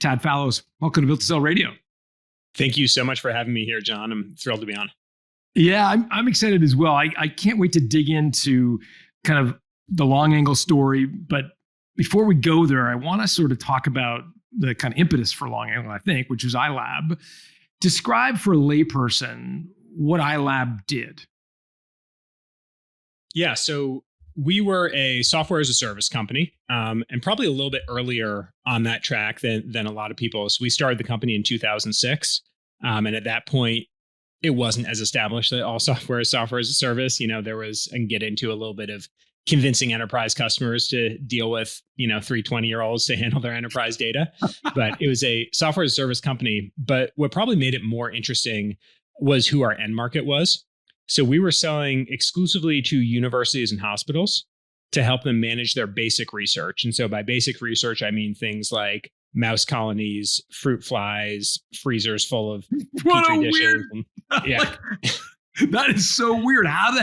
Tad Fallows, welcome to Built to Sell Radio. Thank you so much for having me here, John. I'm thrilled to be on. Yeah, I'm excited as well. I can't wait to dig into kind of the long angle story. But before we go there, I want to sort of talk about the kind of impetus for long angle, I think, which is iLab. Describe for a layperson what iLab did. Yeah, so we were a software as a service company, and probably a little bit earlier on that track than a lot of people. So we started the company in 2006. And at that point, it wasn't as established that all software is software as a service. There was, I can get into a little bit of convincing enterprise customers to deal with, 320-year-olds to handle their enterprise data. But it was a software as a service company. But what probably made it more interesting was who our end market was. So we were selling exclusively to universities and hospitals to help them manage their basic research. And so by basic research, I mean things like mouse colonies, fruit flies, freezers full of petri dishes. Yeah. That is so weird. How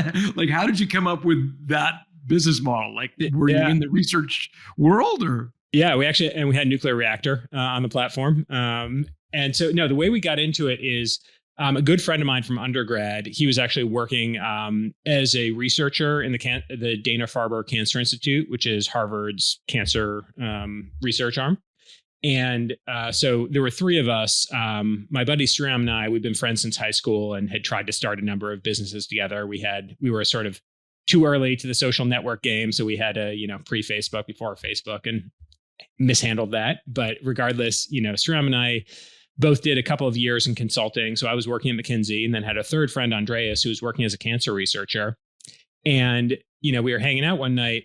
did you come up with that business model? Were you in the research world or? Yeah, we had nuclear reactor on the platform. And so, no, the way we got into it is a good friend of mine from undergrad, he was actually working as a researcher in the Dana-Farber Cancer Institute, which is Harvard's cancer research arm. And so there were three of us, my buddy Sriram and I, we've been friends since high school and had tried to start a number of businesses together. We were sort of too early to the social network game. So we had a, pre-Facebook, before Facebook, and mishandled that. But regardless, Sriram and I both did a couple of years in consulting. So I was working at McKinsey and then had a third friend, Andreas, who was working as a cancer researcher. And, we were hanging out one night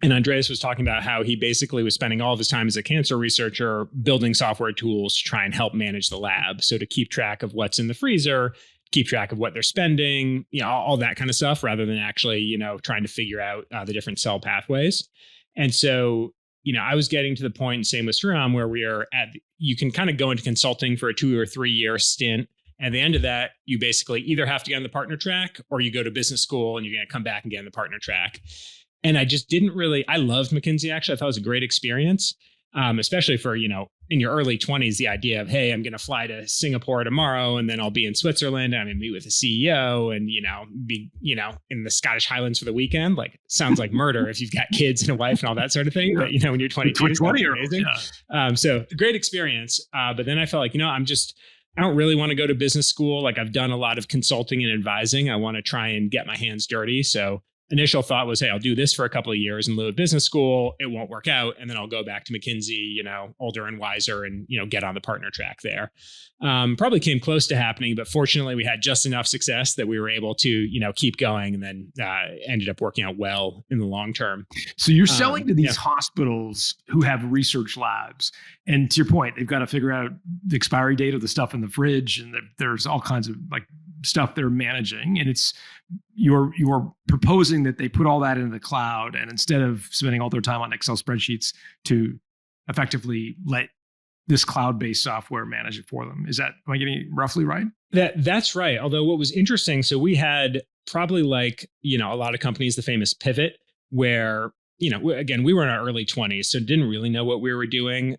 and Andreas was talking about how he basically was spending all of his time as a cancer researcher building software tools to try and help manage the lab. So to keep track of what's in the freezer, keep track of what they're spending, all that kind of stuff, rather than actually, trying to figure out the different cell pathways. And so, I was getting to the point, same with Sriram, where you can kind of go into consulting for a 2 or 3 year stint. At the end of that, you basically either have to get on the partner track or you go to business school and you're going to come back and get on the partner track. And I just I loved McKinsey, actually. I thought it was a great experience, especially for, in your early 20s, the idea of, hey, I'm going to fly to Singapore tomorrow and then I'll be in Switzerland. I'm going to meet with the CEO and, be, in the Scottish Highlands for the weekend. Sounds like murder if you've got kids and a wife and all that sort of thing. But, when you're 22, it's amazing. Yeah. So great experience. But then I felt like, I don't really want to go to business school. I've done a lot of consulting and advising. I want to try and get my hands dirty. So initial thought was, hey, I'll do this for a couple of years in lieu of business school. It won't work out. And then I'll go back to McKinsey, older and wiser and, get on the partner track there. Probably came close to happening, but fortunately we had just enough success that we were able to, keep going and then ended up working out well in the long term. So you're selling to these hospitals who have research labs. And to your point, they've got to figure out the expiry date of the stuff in the fridge. And there's all kinds of stuff they're managing. And it's you're proposing that they put all that into the cloud, and instead of spending all their time on Excel spreadsheets, to effectively let this cloud-based software manage it for them. Am I getting it roughly right? That's right. Although what was interesting, so we had probably a lot of companies, the famous pivot, where again, we were in our early 20s, so didn't really know what we were doing.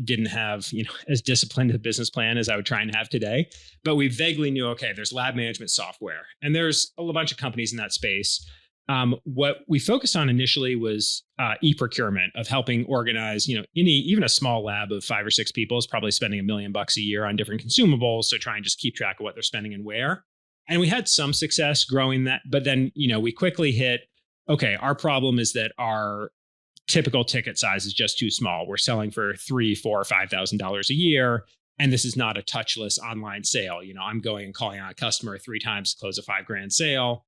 Didn't have, as disciplined a business plan as I would try and have today. But we vaguely knew, okay, there's lab management software, and there's a bunch of companies in that space. What we focused on initially was e-procurement, of helping organize, even a small lab of 5 or 6 people is probably spending $1 million a year on different consumables. So try and just keep track of what they're spending and where. And we had some success growing that, but then, we quickly hit, okay, our problem is that our typical ticket size is just too small. We're selling for $3,000, $4,000, $5,000 a year. And this is not a touchless online sale. I'm going and calling on a customer 3 times to close a $5,000 sale.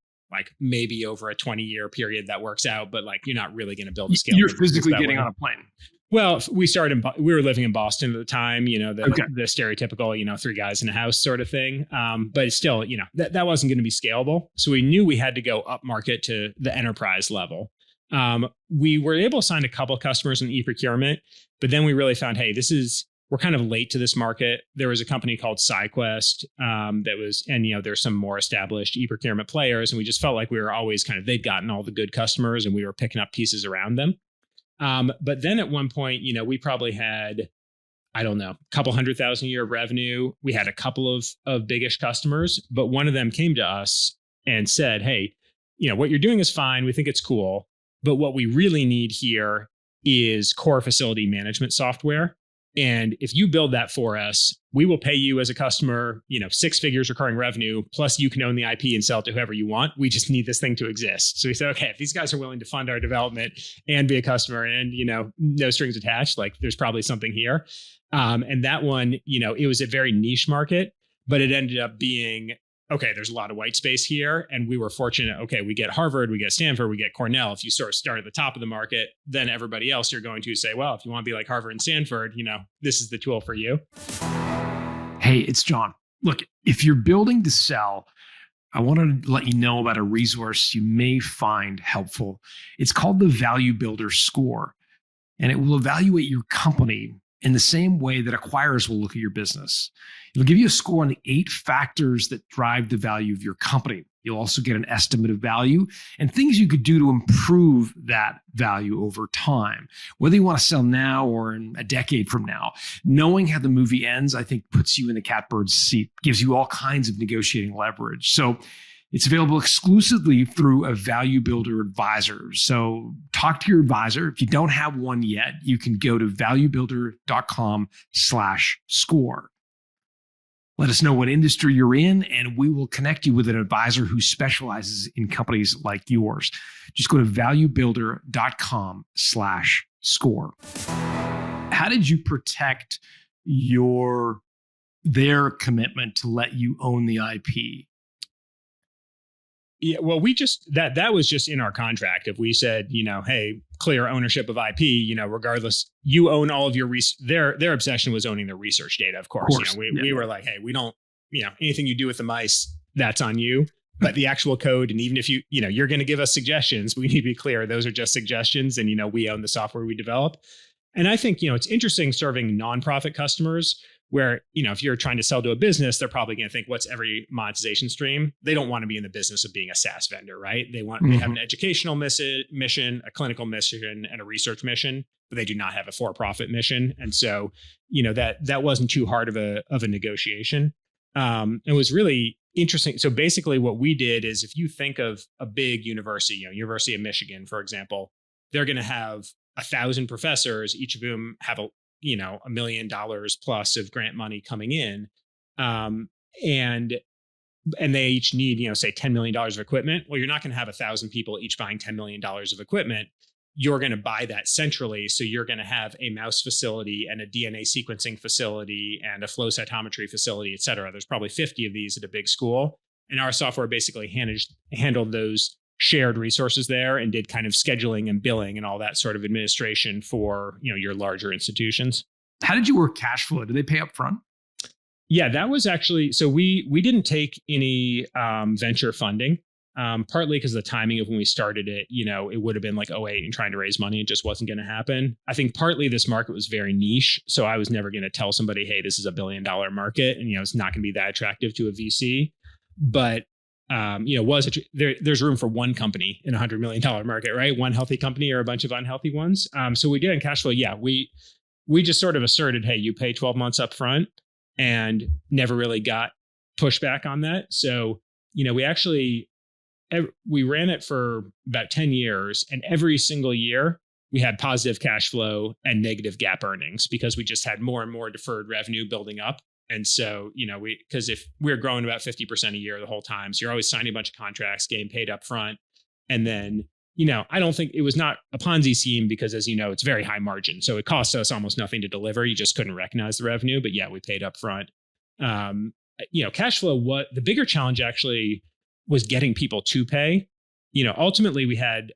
Maybe over a 20-year period that works out, but you're not really going to build a scale. You're physically getting on a plane. Well, we were living in Boston at the time, the stereotypical, 3 guys in a house sort of thing. But still, that wasn't going to be scalable. So we knew we had to go up market to the enterprise level. We were able to sign a couple of customers in e-procurement, but then we really found, hey, we're kind of late to this market. There was a company called SciQuest there's some more established e-procurement players. And we just felt like we were always they'd gotten all the good customers and we were picking up pieces around them. But then at one point, we probably had, I don't know, a couple 100,000 a year of revenue. We had a couple of biggish customers, but one of them came to us and said, hey, what you're doing is fine. We think it's cool. But what we really need here is core facility management software. And if you build that for us, we will pay you as a customer, 6 figures recurring revenue, plus you can own the IP and sell it to whoever you want. We just need this thing to exist. So we said, okay, if these guys are willing to fund our development and be a customer and, no strings attached, like there's probably something here. And that one, it was a very niche market, but it ended up being, okay, there's a lot of white space here. And we were fortunate. Okay, we get Harvard, we get Stanford, we get Cornell. If you sort of start at the top of the market, then everybody else you're going to say, well, if you want to be like Harvard and Stanford, this is the tool for you. Hey, it's John. Look, if you're building to sell, I want to let you know about a resource you may find helpful. It's called the Value Builder Score, and it will evaluate your company in the same way that acquirers will look at your business. It'll give you a score on the 8 factors that drive the value of your company. You'll also get an estimate of value and things you could do to improve that value over time. Whether you want to sell now or in a decade from now, knowing how the movie ends, I think puts you in the catbird's seat, gives you all kinds of negotiating leverage. So it's available exclusively through a Value Builder advisor. So talk to your advisor. If you don't have one yet, you can go to valuebuilder.com/score. Let us know what industry you're in, and we will connect you with an advisor who specializes in companies like yours. Just go to valuebuilder.com/score. How did you protect their commitment to let you own the IP? Yeah, well, we just that was just in our contract. If we said, hey, clear ownership of IP, regardless, you own all of your their obsession was owning their research data. Of course. We were like, hey, we don't, anything you do with the mice, that's on you. But the actual code, and even if you're going to give us suggestions, we need to be clear. Those are just suggestions, and we own the software we develop. And I think it's interesting serving nonprofit customers, where, if you're trying to sell to a business, they're probably going to think, what's every monetization stream? They don't want to be in the business of being a SaaS vendor, right? They have an educational mission, a clinical mission, and a research mission, but they do not have a for-profit mission. And so, that wasn't too hard of a negotiation. It was really interesting. So basically what we did is, if you think of a big university, University of Michigan, for example, they're going to have 1,000 professors, each of whom have $1 million plus of grant money coming in. And they each need, say $10 million of equipment. Well, you're not going to have 1,000 people each buying $10 million of equipment. You're going to buy that centrally. So you're going to have a mouse facility and a DNA sequencing facility and a flow cytometry facility, et cetera. There's probably 50 of these at a big school. And our software basically handled those shared resources there and did kind of scheduling and billing and all that sort of administration for, your larger institutions. How did you work cash flow? Did they pay up front? Yeah, that was actually, so we didn't take any venture funding, partly because of the timing of when we started it, it would have been like 2008 and trying to raise money. It just wasn't going to happen. I think partly this market was very niche. So I was never going to tell somebody, hey, this is a $1 billion market. And, it's not going to be that attractive to a VC. But there's room for one company in $100 million market, right? One healthy company or a bunch of unhealthy ones. So we did in cash flow. Yeah, we just sort of asserted, hey, you pay 12 months up front, and never really got pushback on that. So, we ran it for about 10 years, and every single year we had positive cash flow and negative GAAP earnings, because we just had more and more deferred revenue building up. And so, because if we're growing about 50% a year the whole time, so you're always signing a bunch of contracts, getting paid up front. And then, I don't think it was not a Ponzi scheme, because as it's very high margin. So it cost us almost nothing to deliver. You just couldn't recognize the revenue, but yeah, we paid up front. Cash flow, what the bigger challenge actually was getting people to pay. Ultimately we had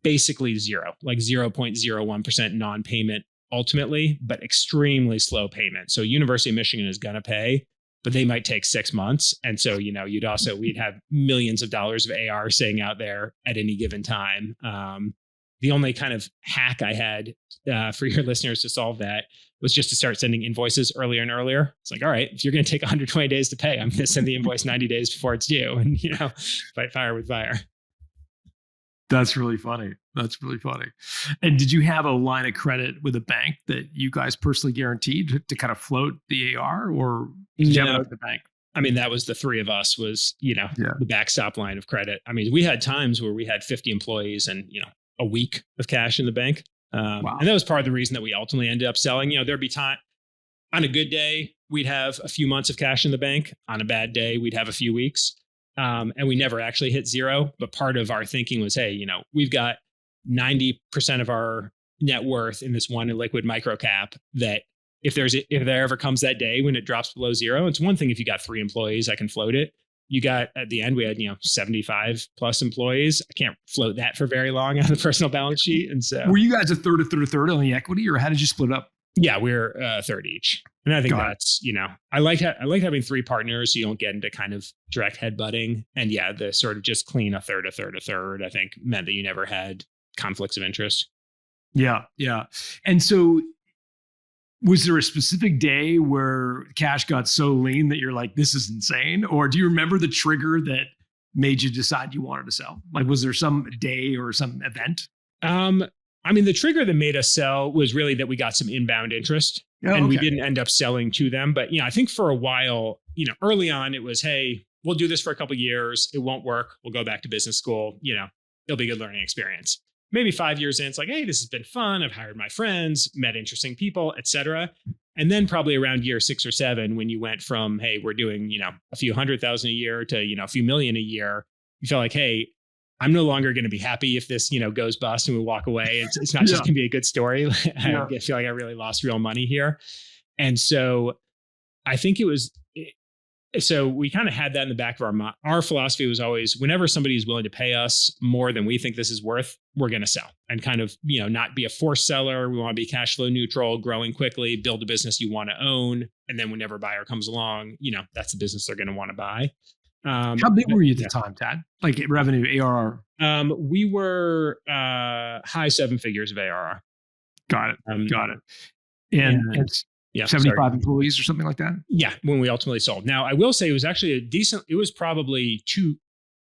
basically zero, like 0.01% non-payment ultimately, but extremely slow payment. So University of Michigan is going to pay, but they might take 6 months. And so, we'd have millions of dollars of AR sitting out there at any given time. The only kind of hack I had for your listeners to solve that was just to start sending invoices earlier and earlier. It's like, all right, if you're going to take 120 days to pay, I'm going to send the invoice 90 days before it's due, and, fight fire with fire. That's really funny. That's really funny. And did you have a line of credit with a bank that you guys personally guaranteed to kind of float the AR, or did you have it No, with the bank? I mean, that was the three of us was, Yeah. the backstop line of credit. I mean, we had times where we had 50 employees and, a week of cash in the bank. Wow. And that was part of the reason that we ultimately ended up selling. There'd be time on a good day, we'd have a few months of cash in the bank. On a bad day, we'd have a few weeks. And we never actually hit zero. But part of our thinking was, hey, we've got 90% of our net worth in this one liquid micro cap that if there ever comes that day when it drops below zero, it's one thing if you got 3 employees, I can float it. You got at the end, we had, 75 plus employees. I can't float that for very long on the personal balance sheet. And so were you guys a third on the equity, or how did you split up? yeah, we're a third each. And I think that's, I like having 3 partners so you don't get into kind of direct headbutting. And yeah, the sort of just clean a third, I think meant that you never had conflicts of interest. Yeah. Yeah. And so was there a specific day where cash got so lean that you're like, this is insane? Or do you remember the trigger that made you decide you wanted to sell? Like, was there some day or some event? I mean, the trigger that made us sell was really that we got some inbound interest and we didn't end up selling to them. But, I think for a while, early on, it was, hey, we'll do this for a couple of years. It won't work. We'll go back to business school. It'll be a good learning experience. Maybe 5 years in, it's like, hey, this has been fun. I've hired my friends, met interesting people, et cetera. And then probably around year 6 or 7, when you went from, hey, we're doing, a few $100,000 a year to, a few million a year, you felt like, hey, I'm no longer going to be happy if this, goes bust and we walk away. It's not just going to be a good story. I feel like I really lost real money here. And so I think so we kind of had that in the back of our mind. Our philosophy was always, whenever somebody is willing to pay us more than we think this is worth, we're going to sell and kind of, not be a forced seller. We want to be cash flow neutral, growing quickly, build a business you want to own. And then whenever a buyer comes along, that's the business they're going to want to buy. How big were you at the time, Tad? Like revenue, ARR? We were high 7 figures of ARR. Got it. And 75 employees or something like that? Yeah, when we ultimately sold. Now, I will say it was actually it was probably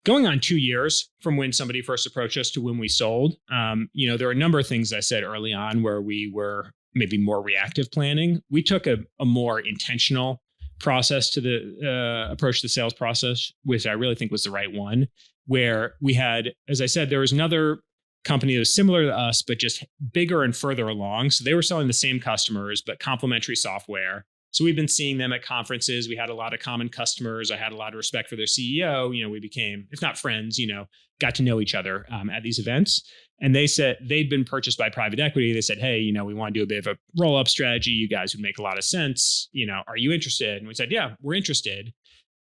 going on 2 years from when somebody first approached us to when we sold. There were a number of things I said early on where we were maybe more reactive planning. We took a more intentional process to the approach to the sales process, which I really think was the right one, where we had, as I said, there was another company that was similar to us, but just bigger and further along. So they were selling the same customers, but complementary software. So we've been seeing them at conferences. We had a lot of common customers. I had a lot of respect for their CEO. We became, if not friends, got to know each other at these events. And they said they'd been purchased by private equity. They said, hey, we want to do a bit of a roll-up strategy. You guys would make a lot of sense. Are you interested? And we said, yeah, we're interested.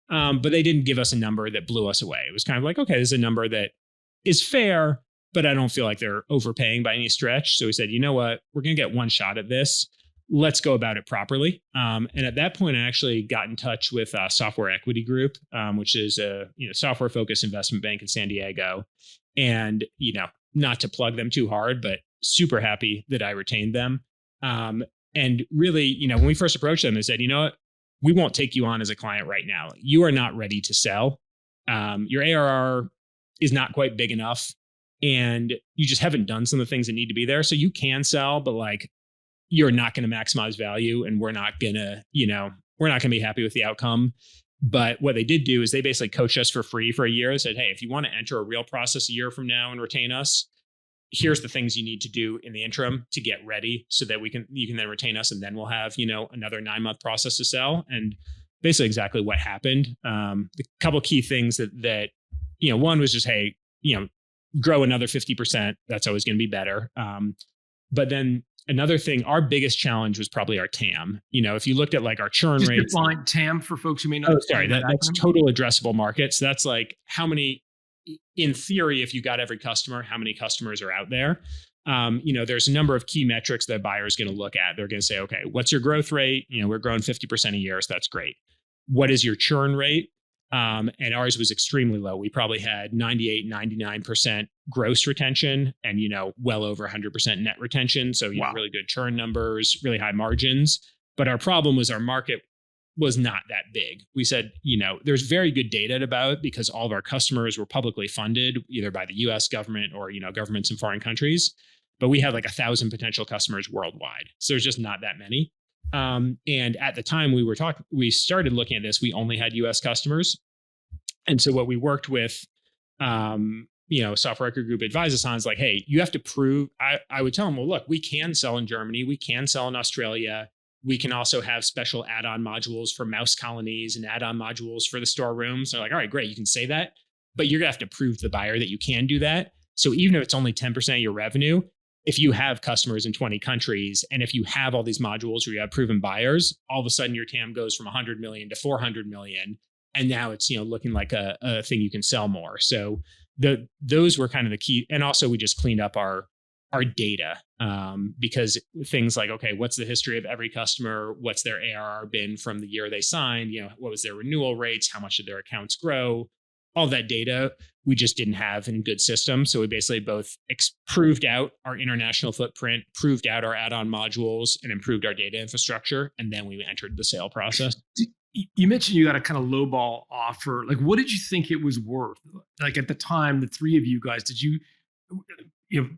But they didn't give us a number that blew us away. It was kind of like, okay, this is a number that is fair, but I don't feel like they're overpaying by any stretch. So we said, you know what, we're going to get one shot at this. Let's go about it properly. And at that point, I actually got in touch with Software Equity Group, which is a software-focused investment bank in San Diego. And, not to plug them too hard, but super happy that I retained them. And really, when we first approached them, they said, you know what, we won't take you on as a client right now. You are not ready to sell. Your ARR is not quite big enough. And you just haven't done some of the things that need to be there. So you can sell, but you're not going to maximize value, and we're not going to be happy with the outcome. But what they did do is they basically coached us for free for a year. They said, hey, if you want to enter a real process a year from now and retain us, here's the things you need to do in the interim to get ready so that you can then retain us. And then we'll have, another 9-month process to sell. And basically exactly what happened. The couple of key things that one was just, hey, grow another 50%. That's always going to be better. But then another thing, our biggest challenge was probably our TAM. If you looked at our churn just rates. Define TAM for folks who may not. Oh, sorry. That's total addressable market. So that's how many, in theory, if you got every customer, how many customers are out there? There's a number of key metrics that buyers going to look at. They're going to say, okay, what's your growth rate? We're growing 50% a year. So that's great. What is your churn rate? And ours was extremely low. We probably had 98, 99% gross retention and, well over 100% net retention. So, really good churn numbers, really high margins. But our problem was our market was not that big. We said, there's very good data about it because all of our customers were publicly funded either by the US government or, governments in foreign countries. But we had like 1,000 potential customers worldwide. So there's just not that many. And at the time we started looking at this, we only had US customers. And so what we worked with, Software Record Group advised us on is like, hey, you have to prove, I would tell them, well, look, we can sell in Germany. We can sell in Australia. We can also have special add-on modules for mouse colonies and add-on modules for the storerooms. They're like, all right, great. You can say that, but you're going to have to prove to the buyer that you can do that. So even if it's only 10% of your revenue, if you have customers in 20 countries, and if you have all these modules where you have proven buyers, all of a sudden your TAM goes from 100 million to 400 million. And now it's, looking like a thing you can sell more. So those were kind of the key. And also we just cleaned up our data because things like, okay, what's the history of every customer? What's their ARR been from the year they signed? What was their renewal rates? How much did their accounts grow? All that data we just didn't have in good systems. So we basically both proved out our international footprint, proved out our add-on modules, and improved our data infrastructure. And then we entered the sale process. You mentioned you got a kind of lowball offer. Like, what did you think it was worth? Like at the time, the three of you guys,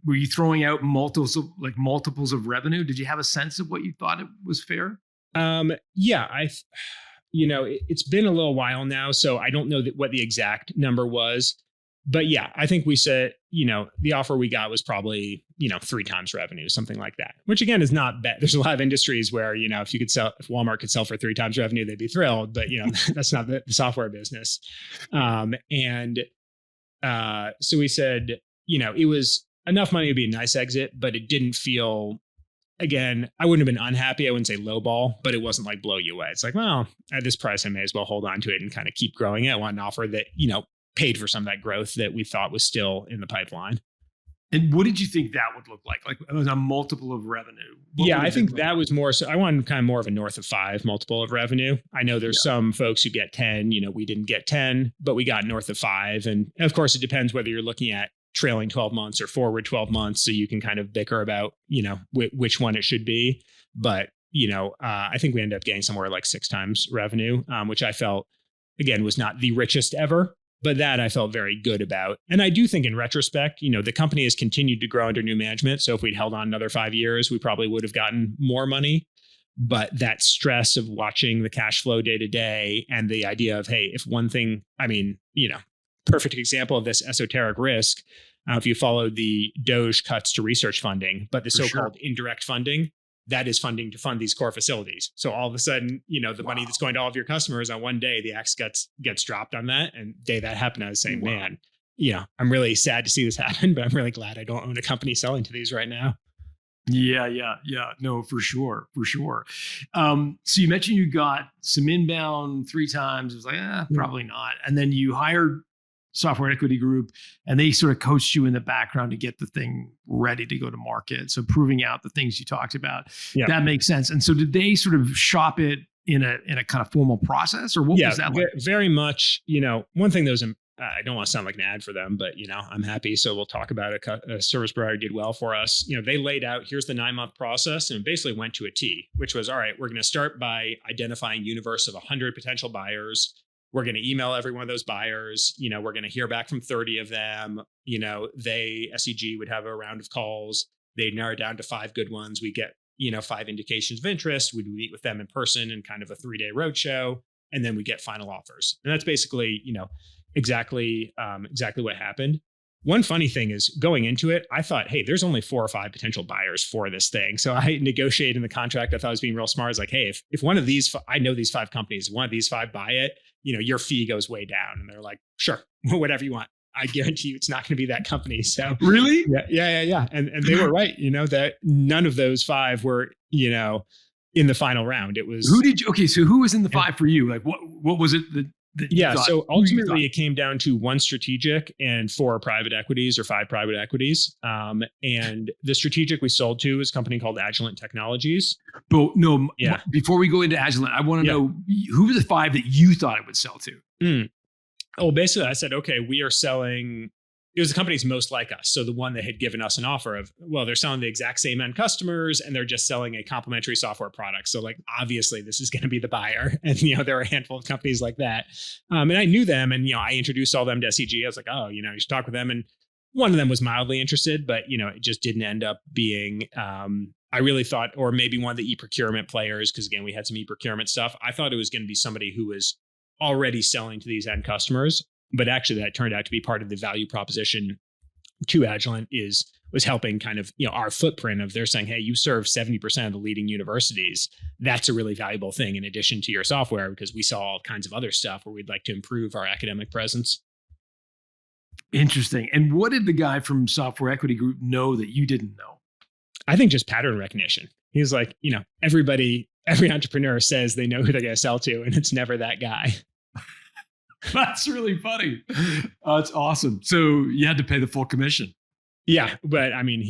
were you throwing out multiples of revenue? Did you have a sense of what you thought it was fair? Yeah, it's been a little while now, so I don't know what the exact number was. But yeah, I think we said, the offer we got was probably, 3 times revenue, something like that, which again is not bad. There's a lot of industries where, if if Walmart could sell for 3 times revenue, they'd be thrilled. But, that's not the software business. So we said, it was enough money to be a nice exit, but it didn't feel, again, I wouldn't have been unhappy. I wouldn't say lowball, but it wasn't like blow you away. It's like, well, at this price, I may as well hold on to it and kind of keep growing it. I want an offer that, paid for some of that growth that we thought was still in the pipeline. And what did you think that would look like? Like it was a multiple of revenue? I think that was more, so I wanted kind of more of a north of 5 multiple of revenue. I know there's some folks who get 10, we didn't get 10, but we got north of 5. And of course, it depends whether you're looking at trailing 12 months or forward 12 months. So you can kind of bicker about, which one it should be. But, I think we ended up getting somewhere like 6 times revenue, which I felt, again, was not the richest ever. But that I felt very good about. And I do think in retrospect, the company has continued to grow under new management. So if we'd held on another 5 years, we probably would have gotten more money. But that stress of watching the cash flow day to day and the idea of, hey, if one thing, perfect example of this esoteric risk, if you followed the DOGE cuts to research funding, but the so-called indirect funding, that is funding to fund these core facilities. So all of a sudden, the money that's going to all of your customers on one day, the axe gets dropped on that. And the day that happened, I was saying, man, I'm really sad to see this happen, but I'm really glad I don't own a company selling to these right now. Yeah. No, for sure. So you mentioned you got some inbound 3 times. It was like, probably not. And then you hired Software Equity Group, and they sort of coached you in the background to get the thing ready to go to market. So proving out the things you talked about, that makes sense. And so did they sort of shop it in a kind of formal process, or what was that like? Very much, one thing that was, I don't want to sound like an ad for them, but I'm happy. So we'll talk about a service provider did well for us. They laid out, here's the 9-month process, and basically went to a T, which was, all right, we're going to start by identifying universe of 100 potential buyers. We're going to email every one of those buyers. We're going to hear back from 30 of them. SEG would have a round of calls. They'd narrow it down to 5 good ones. We get, 5 indications of interest. We'd meet with them in person in kind of a 3-day roadshow. And then we get final offers. And that's basically, exactly what happened. One funny thing is going into it, I thought, hey, there's only 4 or 5 potential buyers for this thing. So I negotiated in the contract. I thought I was being real smart. I was like, hey, if one of these, I know these 5 companies, if one of these 5 buy it, your fee goes way down. And they're like, sure, whatever you want. I guarantee you it's not going to be that company. So really? Yeah. And they were right, that none of those 5 were, in the final round. It was so who was in the 5 for you? Like what was it that so ultimately it came down to 1 strategic and 4 private equities or 5 private equities. And the strategic we sold to is a company called Agilent Technologies. But no, before we go into Agilent, I want to know who were the 5 that you thought it would sell to? Well, basically I said, okay, we are selling it was the companies most like us. So the one that had given us an offer of, well, they're selling the exact same end customers and they're just selling a complementary software product. So like, obviously this is going to be the buyer. And, there were a handful of companies like that. And I knew them and, I introduced all them to SEG. I was like, oh, you should talk with them. And one of them was mildly interested, but, it just didn't end up being, I really thought, or maybe one of the e-procurement players, because again, we had some e-procurement stuff. I thought it was going to be somebody who was already selling to these end customers. But actually, that turned out to be part of the value proposition to Agilent was helping kind of, our footprint of they're saying, hey, you serve 70% of the leading universities. That's a really valuable thing in addition to your software, because we saw all kinds of other stuff where we'd like to improve our academic presence. Interesting. And what did the guy from Software Equity Group know that you didn't know? I think just pattern recognition. He was like, every entrepreneur says they know who they're going to sell to, and it's never that guy. That's really funny. That's awesome. So you had to pay the full commission. Yeah. But I mean,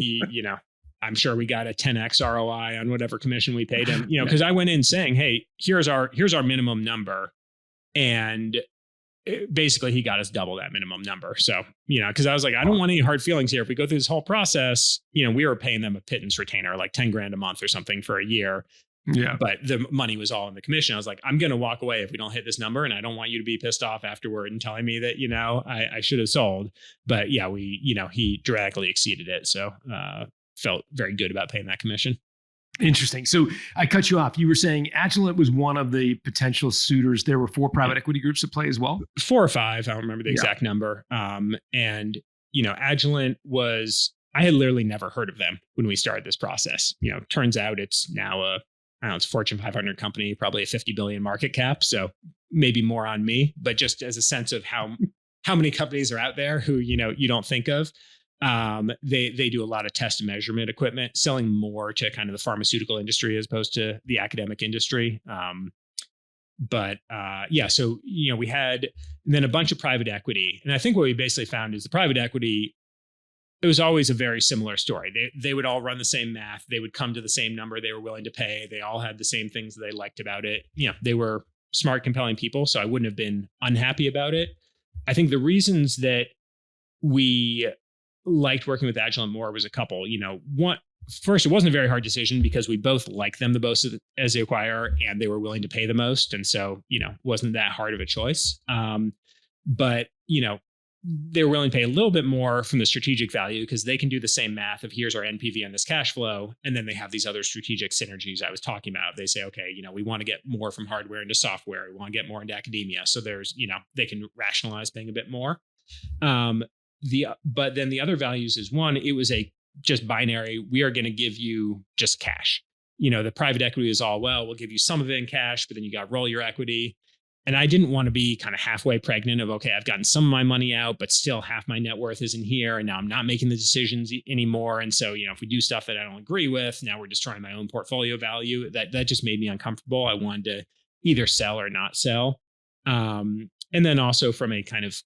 I'm sure we got a 10x ROI on whatever commission we paid him, because I went in saying, hey, here's our minimum number. And basically he got us double that minimum number. So, because I was like, I don't want any hard feelings here. If we go through this whole process, we were paying them a pittance retainer, like 10 grand a month or something for a year. Yeah. But the money was all in the commission. I was like, I'm going to walk away if we don't hit this number. And I don't want you to be pissed off afterward and telling me that, I should have sold. But yeah, he dramatically exceeded it. So felt very good about paying that commission. Interesting. So I cut you off. You were saying Agilent was one of the potential suitors. There were 4 private equity groups at play as well? 4 or 5. I don't remember the exact number. And, Agilent I had literally never heard of them when we started this process. Turns out it's now it's a Fortune 500 company, probably a 50 billion market cap. So maybe more on me, but just as a sense of how many companies are out there who, you don't think of. They do a lot of test and measurement equipment, selling more to kind of the pharmaceutical industry as opposed to the academic industry. So, we had then a bunch of private equity. And I think what we basically found is the private equity, it was always a very similar story. They would all run the same math. They would come to the same number they were willing to pay. They all had the same things that they liked about it. They were smart, compelling people. So I wouldn't have been unhappy about it. I think the reasons that we liked working with Agilent more was a couple. First, it wasn't a very hard decision because we both liked them the most as the acquirer, and they were willing to pay the most. And so, wasn't that hard of a choice. But they were willing to pay a little bit more from the strategic value because they can do the same math of here's our NPV on this cash flow. And then they have these other strategic synergies I was talking about. They say, okay, we want to get more from hardware into software. We want to get more into academia. So there's, they can rationalize paying a bit more. But then the other values is one, it was a just binary. We are going to give you just cash. The private equity is all, well, we'll give you some of it in cash, but then you got to roll your equity. And I didn't want to be kind of halfway pregnant of, okay, I've gotten some of my money out, but still half my net worth isn't here. And now I'm not making the decisions anymore. And so, if we do stuff that I don't agree with, now we're destroying my own portfolio value. That just made me uncomfortable. I wanted to either sell or not sell. And then also from a kind of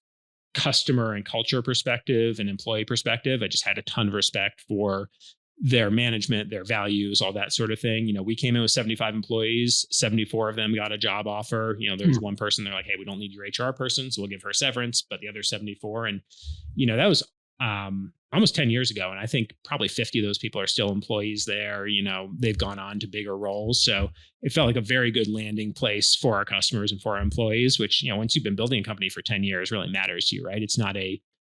customer and culture perspective and employee perspective, I just had a ton of respect for their management, their values, all that sort of thing. We came in with 75 employees, 74 of them got a job offer. There's one person, they're like, hey, we don't need your HR person, so we'll give her severance, but the other 74. And, that was almost 10 years ago. And I think probably 50 of those people are still employees there. They've gone on to bigger roles. So it felt like a very good landing place for our customers and for our employees, which, once you've been building a company for 10 years really matters to you, right? It's not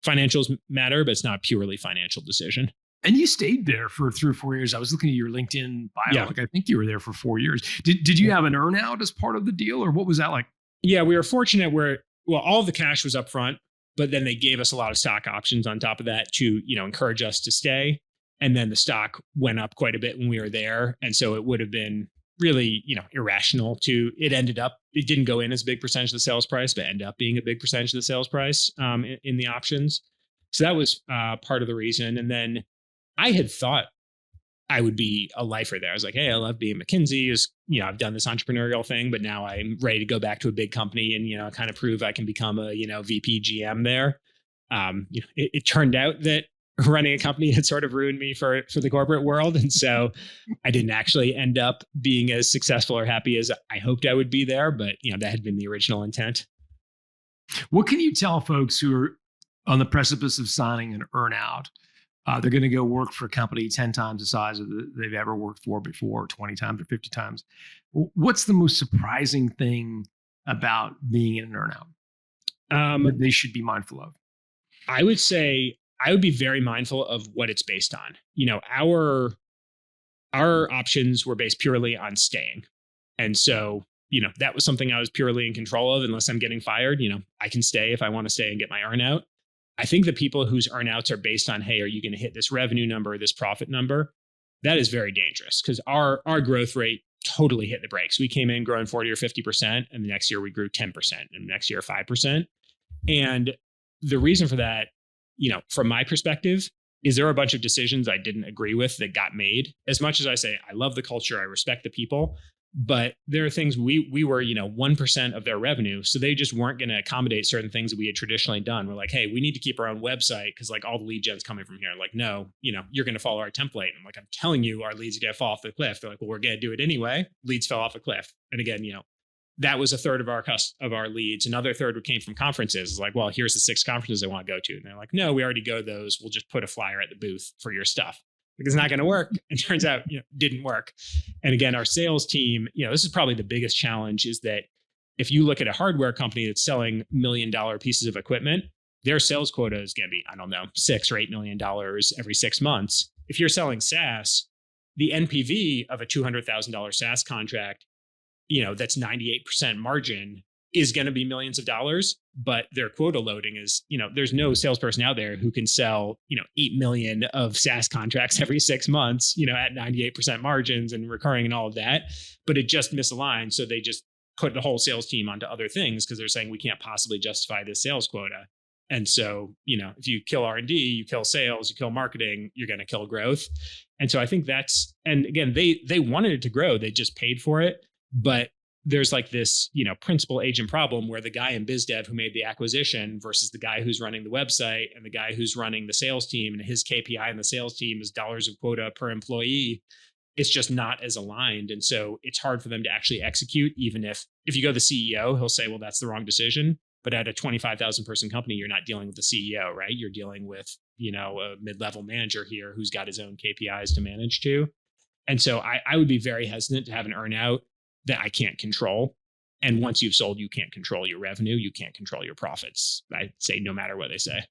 financials matter, but it's not a purely financial decision. And you stayed there for 3 or 4 years. I was looking at your LinkedIn bio. Yeah. Like, I think you were there for 4 years. Did you have an earnout as part of the deal, or what was that like? Yeah, we were fortunate where, all of the cash was up front, but then they gave us a lot of stock options on top of that to, encourage us to stay. And then the stock went up quite a bit when we were there. And so it would have been really, irrational it didn't go in as a big percentage of the sales price, but ended up being a big percentage of the sales price in the options. So that was part of the reason. And then I had thought I would be a lifer there. I was like, hey, I love being McKinsey. I've done this entrepreneurial thing, but now I'm ready to go back to a big company and, kind of prove I can become a, VP GM there. It turned out that running a company had sort of ruined me for the corporate world. And so I didn't actually end up being as successful or happy as I hoped I would be there. But, that had been the original intent. What can you tell folks who are on the precipice of signing an earnout. They're going to go work for a company 10 times the size of they've ever worked for before, 20 times or 50 times. What's the most surprising thing about being in an earnout that they should be mindful of? I would say I would be very mindful of what it's based on. Our options were based purely on staying. And so, that was something I was purely in control of. Unless I'm getting fired, I can stay if I want to stay and get my earnout. I think the people whose earnouts are based on, hey, are you going to hit this revenue number, this profit number? That is very dangerous because our growth rate totally hit the brakes. We came in growing 40 or 50%, and the next year we grew 10%, and the next year 5%. And the reason for that, from my perspective, is there were a bunch of decisions I didn't agree with that got made. As much as I say, I love the culture, I respect the people, but there are things we were, 1% of their revenue. So they just weren't going to accommodate certain things that we had traditionally done. We're like, hey, we need to keep our own website because like all the lead gen's coming from here. Like, no, you're going to follow our template. I'm like, I'm telling you, our leads are going to fall off the cliff. They're like, well, we're going to do it anyway. Leads fell off a cliff. And again, that was a third of our leads. Another third came from conferences. It's like, well, here's the 6 conferences I want to go to. And they're like, no, we already go to those. We'll just put a flyer at the booth for your stuff. Like, it's not going to work. It turns out, didn't work. And again, our sales team, this is probably the biggest challenge is that if you look at a hardware company that's selling $1 million pieces of equipment, their sales quota is going to be, I don't know, $6 or $8 million every 6 months. If you're selling SaaS, the NPV of a $200,000 SaaS contract, that's 98% margin is going to be millions of dollars, but their quota loading is, there's no salesperson out there who can sell, 8 million of SaaS contracts every 6 months, at 98% margins and recurring and all of that, but it just misaligned. So they just put the whole sales team onto other things because they're saying we can't possibly justify this sales quota. And so, if you kill R&D, you kill sales, you kill marketing, you're going to kill growth. And so I think and again, they wanted it to grow. They just paid for it. But there's like this, principal agent problem where the guy in biz dev who made the acquisition versus the guy who's running the website and the guy who's running the sales team, and his KPI in the sales team is dollars of quota per employee. It's just not as aligned. And so it's hard for them to actually execute. Even if you go to the CEO, he'll say, well, that's the wrong decision. But at a 25,000 person company, you're not dealing with the CEO, right? You're dealing with, a mid-level manager here who's got his own KPIs to manage to. And so I would be very hesitant to have an earnout that I can't control. And once you've sold, you can't control your revenue. You can't control your profits. I'd say no matter what they say.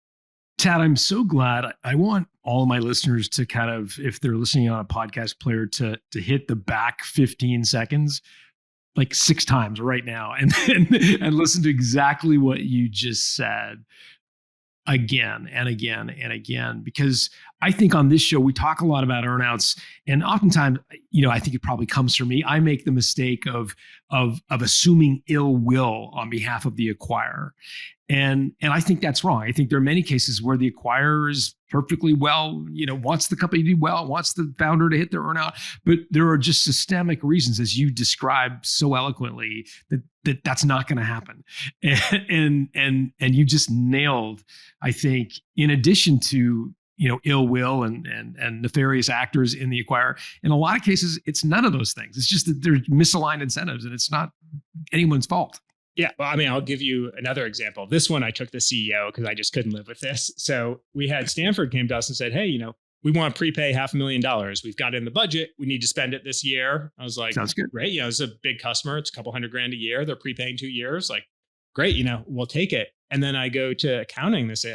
Tad, I'm so glad. I want all of my listeners to kind of, if they're listening on a podcast player, to hit the back 15 seconds, like 6 times right now, and listen to exactly what you just said again and again and again, because I think on this show, we talk a lot about earnouts, and oftentimes, I think it probably comes from me. I make the mistake of assuming ill will on behalf of the acquirer. And I think that's wrong. I think there are many cases where the acquirer is perfectly well, wants the company to do well, wants the founder to hit their earnout, but there are just systemic reasons, as you described so eloquently, that's not going to happen. And you just nailed, I think, in addition to ill will and nefarious actors in the acquirer. In a lot of cases, it's none of those things. It's just that there's misaligned incentives, and it's not anyone's fault. Yeah. Well, I'll give you another example. This one, I took the CEO because I just couldn't live with this. So we had Stanford came to us and said, hey, we want to prepay $500,000. We've got it in the budget. We need to spend it this year. I was like, sounds good. Great. It's a big customer. It's a couple $100,000 a year. They're prepaying 2 years. Like, great. We'll take it. And then I go to accounting. They say,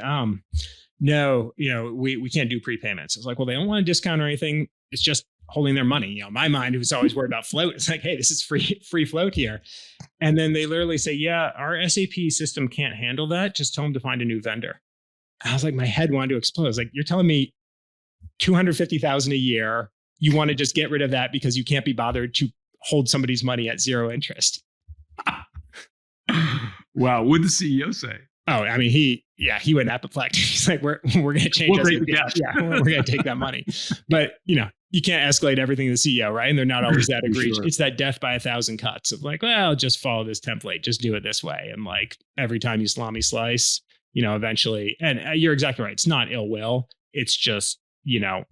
no, we can't do prepayments. I was like, well, they don't want to discount or anything. It's just holding their money. My mind was always worried about float. It's like, hey, this is free float here. And then they literally say, yeah, our SAP system can't handle that. Just tell them to find a new vendor. I was like, my head wanted to explode. I was like, you're telling me $250,000 a year. You want to just get rid of that because you can't be bothered to hold somebody's money at 0 interest. Wow. What did the CEO say? Oh, he went apoplectic. He's like, we're going to change. We're going to take that money. But, you can't escalate everything to the CEO, right? And they're not always that egregious. Sure. It's that death by 1,000 cuts of like, well, just follow this template. Just do it this way. And like every time you salami slice, eventually, and you're exactly right. It's not ill will. It's just,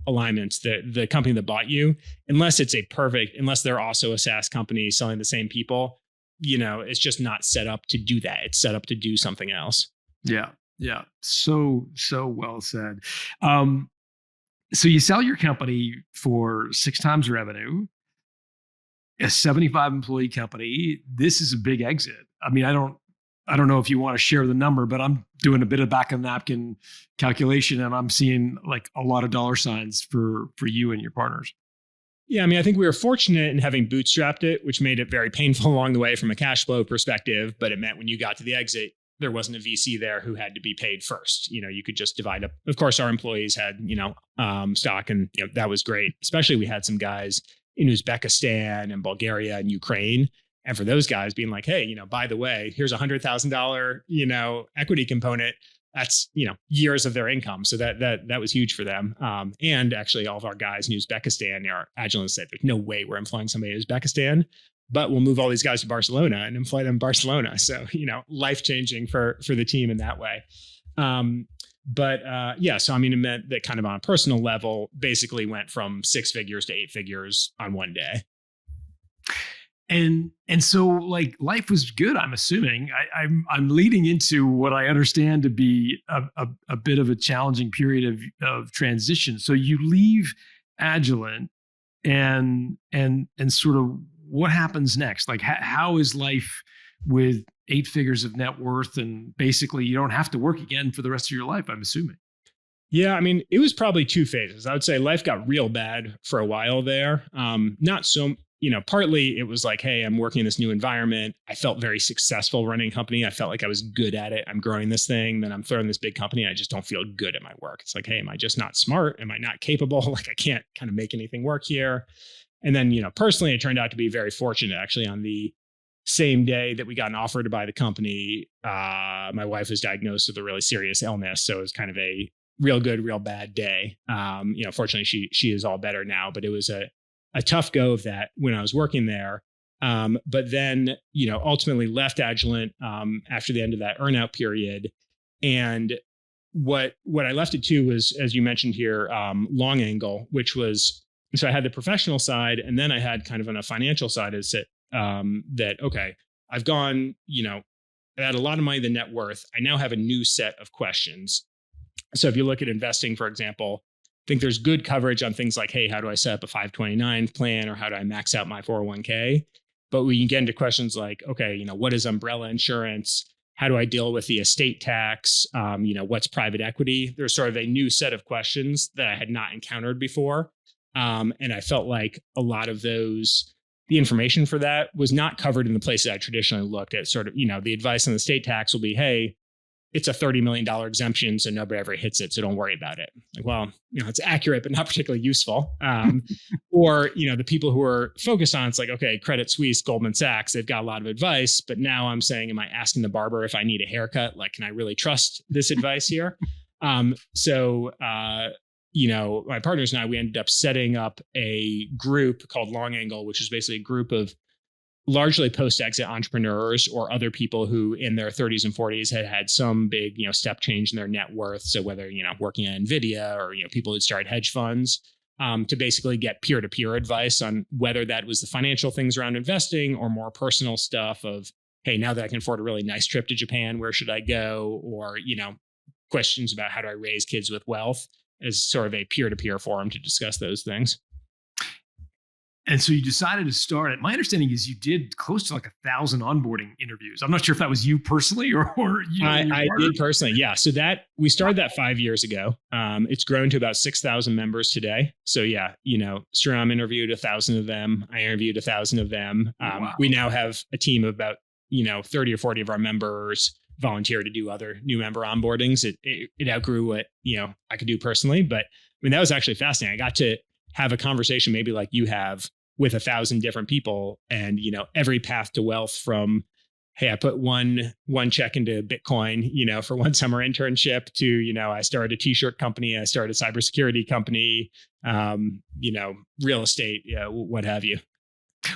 alignments. The company that bought you, unless they're also a SaaS company selling the same people, it's just not set up to do that. It's set up to do something else. Yeah. Yeah. So well said. Um, so you sell your company for 6 times revenue, a 75 employee company. This is a big exit. I mean, I don't know if you want to share the number, but I'm doing a bit of back of the napkin calculation, and I'm seeing like a lot of dollar signs for you and your partners. Yeah, I mean, I think we were fortunate in having bootstrapped it, which made it very painful along the way from a cash flow perspective. But it meant when you got to the exit, there wasn't a VC there who had to be paid first. You could just divide up. Of course, our employees had, stock, and that was great. Especially we had some guys in Uzbekistan and Bulgaria and Ukraine. And for those guys being like, hey, by the way, here's $100,000, equity component. That's years of their income, so that was huge for them. And actually, all of our guys in Uzbekistan, our Agilent said, "There's no way we're employing somebody in Uzbekistan, but we'll move all these guys to Barcelona and employ them in Barcelona." So life changing for the team in that way. So I mean, it meant that kind of on a personal level, basically went from 6 figures to 8 figures on one day. And so like life was good. I'm assuming I'm leading into what I understand to be a bit of a challenging period of transition. So you leave Agilent, and sort of what happens next? Like how is life with 8 figures of net worth, and basically you don't have to work again for the rest of your life, I'm assuming. Yeah, I mean, it was probably 2 phases. I would say life got real bad for a while there. Not so, partly it was like, hey, I'm working in this new environment. I felt very successful running a company. I felt like I was good at it. I'm growing this thing. Then I'm throwing this big company. I just don't feel good at my work. It's like, hey, am I just not smart? Am I not capable? Like I can't kind of make anything work here. And then, personally, it turned out to be very fortunate. Actually, on the same day that we got an offer to buy the company, my wife was diagnosed with a really serious illness. So it was kind of a real good, real bad day. Fortunately, she is all better now, but it was a tough go of that when I was working there. But then, ultimately left Agilent after the end of that earnout period. And what I left it to was, as you mentioned here, long angle, which was, so I had the professional side, and then I had kind of on a financial side is that, okay, I've gone, I had a lot of money, the net worth. I now have a new set of questions. So if you look at investing, for example, I think there's good coverage on things like, hey, how do I set up a 529 plan, or how do I max out my 401k? But we can get into questions like, okay, what is umbrella insurance? How do I deal with the estate tax? What's private equity? There's sort of a new set of questions that I had not encountered before. And I felt like a lot of the information for that was not covered in the places I traditionally looked at. Sort of, the advice on the estate tax will be, hey, it's a $30 million exemption, so nobody ever hits it, so don't worry about it. Like, well, it's accurate, but not particularly useful. Or, the people who are focused on, it's like, okay, Credit Suisse, Goldman Sachs, they've got a lot of advice, but now I'm saying, am I asking the barber if I need a haircut? Like, can I really trust this advice here? My partners and I, we ended up setting up a group called Long Angle, which is basically a group of largely post-exit entrepreneurs or other people who in their 30s and 40s had some big, step change in their net worth. So whether, working at NVIDIA or, people who'd started hedge funds, to basically get peer-to-peer advice on whether that was the financial things around investing or more personal stuff of, hey, now that I can afford a really nice trip to Japan, where should I go? Or, questions about how do I raise kids with wealth, as sort of a peer-to-peer forum to discuss those things. And so you decided to start it. My understanding is you did close to like 1,000 onboarding interviews. I'm not sure if that was you personally or you. I did personally. Yeah. So we started that 5 years ago. It's grown to about 6,000 members today. So yeah, Sriram interviewed 1,000 of them. I interviewed 1,000 of them. Wow. We now have a team of about, 30 or 40 of our members volunteer to do other new member onboardings. It outgrew what, I could do personally, but I mean, that was actually fascinating. I got to have a conversation maybe like you have with 1,000 different people, and, every path to wealth from, hey, I put one check into Bitcoin, for one summer internship to, I started a t-shirt company, I started a cybersecurity company, real estate, what have you.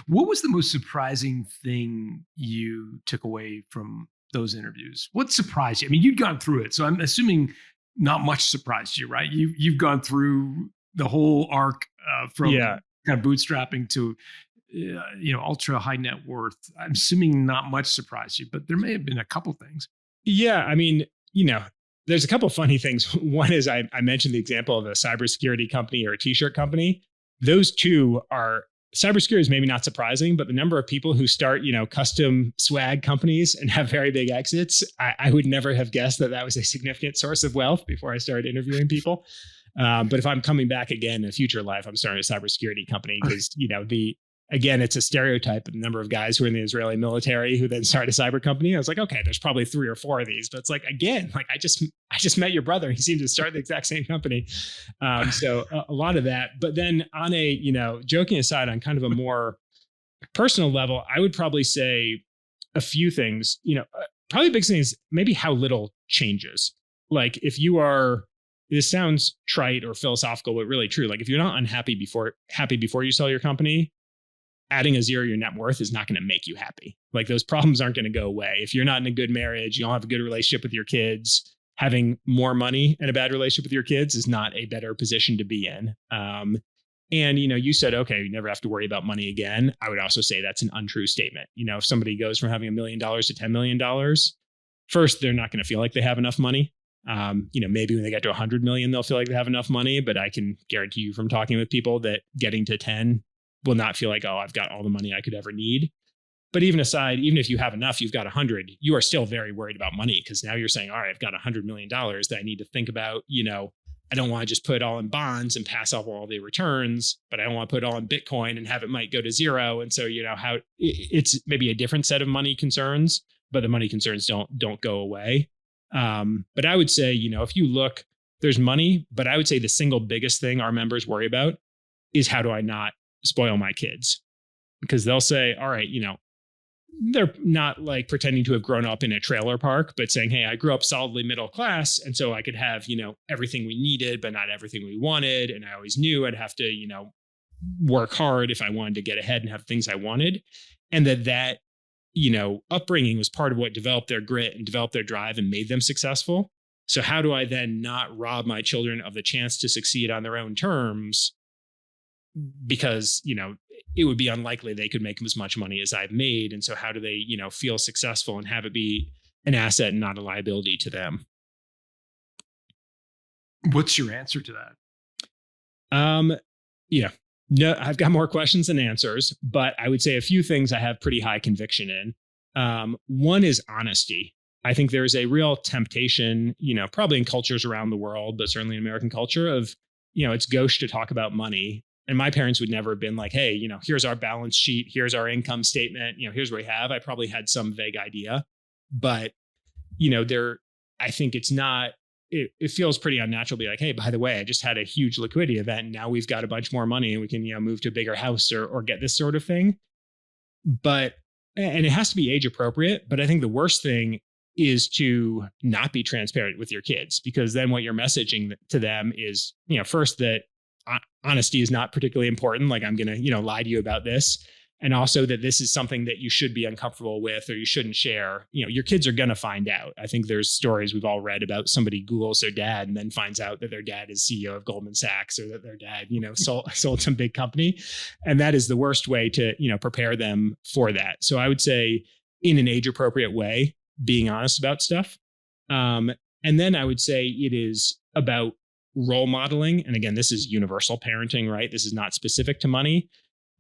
What was the most surprising thing you took away from those interviews? What surprised you? I mean, you'd gone through it, so I'm assuming not much surprised you, right? You've gone through the whole arc from kind of bootstrapping to ultra high net worth. I'm assuming not much surprised you, but there may have been a couple things. Yeah, I mean, there's a couple of funny things. One is I mentioned the example of a cybersecurity company or a t-shirt company. Those two are cybersecurity is maybe not surprising, but the number of people who start, custom swag companies and have very big exits, I would never have guessed that was a significant source of wealth before I started interviewing people. But if I'm coming back again in a future life, I'm starting a cybersecurity company because, again, it's a stereotype of the number of guys who are in the Israeli military who then start a cyber company. I was like, okay, there's probably 3 or 4 of these, but it's like, again, like I just met your brother. He seemed to start the exact same company. So a lot of that, but then on a, joking aside, on kind of a more personal level, I would probably say a few things, probably the biggest thing is maybe how little changes. Like if you are, this sounds trite or philosophical, but really true. Like if you're not happy before you sell your company, adding a 0 to your net worth is not going to make you happy. Like those problems aren't going to go away. If you're not in a good marriage, you don't have a good relationship with your kids, having more money and a bad relationship with your kids is not a better position to be in. And, you said, okay, you never have to worry about money again. I would also say that's an untrue statement. If somebody goes from having $1 million to $10 million, first, they're not going to feel like they have enough money. Maybe when they get to 100 million, they'll feel like they have enough money, but I can guarantee you from talking with people that getting to 10 will not feel like, oh, I've got all the money I could ever need. But even if you have enough, you've got 100, you are still very worried about money because now you're saying, all right, I've got $100 million that I need to think about. I don't want to just put it all in bonds and pass off all the returns, but I don't want to put it all in Bitcoin and have it might go to 0. And so, how it's maybe a different set of money concerns, but the money concerns don't go away. But I would say, if you look, there's money, but I would say the single biggest thing our members worry about is how do I not spoil my kids? Because they'll say, all right, they're not like pretending to have grown up in a trailer park, but saying, hey, I grew up solidly middle class. And so I could have, everything we needed, but not everything we wanted. And I always knew I'd have to, work hard if I wanted to get ahead and have things I wanted. And that upbringing was part of what developed their grit and developed their drive and made them successful. So how do I then not rob my children of the chance to succeed on their own terms? Because, it would be unlikely they could make as much money as I've made. And so how do they, feel successful and have it be an asset and not a liability to them? What's your answer to that? No, I've got more questions than answers, but I would say a few things I have pretty high conviction in. One is honesty. I think there's a real temptation, probably in cultures around the world, but certainly in American culture of, it's gauche to talk about money. And my parents would never have been like, hey, here's our balance sheet. Here's our income statement. Here's what we have. I probably had some vague idea, but, I think it's not, it feels pretty unnatural to be like, hey, by the way, I just had a huge liquidity event. And now we've got a bunch more money and we can, move to a bigger house or get this sort of thing. But, and it has to be age appropriate. But I think the worst thing is to not be transparent with your kids, because then what you're messaging to them is, first that honesty is not particularly important. Like I'm going to, lie to you about this. And also that this is something that you should be uncomfortable with or you shouldn't share. Your kids are going to find out. I think there's stories we've all read about somebody Googles their dad and then finds out that their dad is CEO of Goldman Sachs or that their dad, sold some big company. And that is the worst way to, prepare them for that. So I would say in an age appropriate way, being honest about stuff. And then I would say it is about role modeling. And again, this is universal parenting, right? This is not specific to money.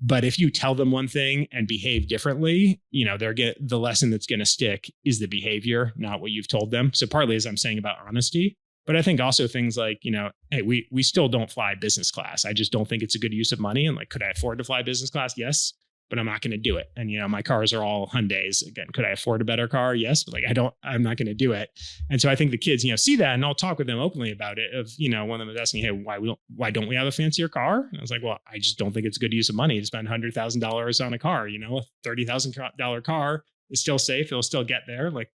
But if you tell them one thing and behave differently, the lesson that's going to stick is the behavior, not what you've told them. So partly, as I'm saying about honesty, but I think also things like, hey, we still don't fly business class. I just don't think it's a good use of money. And like, could I afford to fly business class? Yes. But I'm not going to do it. And, my cars are all Hyundais. Again, could I afford a better car? Yes. But I'm not going to do it. And so I think the kids, see that, and I'll talk with them openly about it. One of them was asking, hey, why don't we have a fancier car? And I was like, well, I just don't think it's a good use of money to spend $100,000 on a car. A $30,000 car is still safe. It'll still get there. Like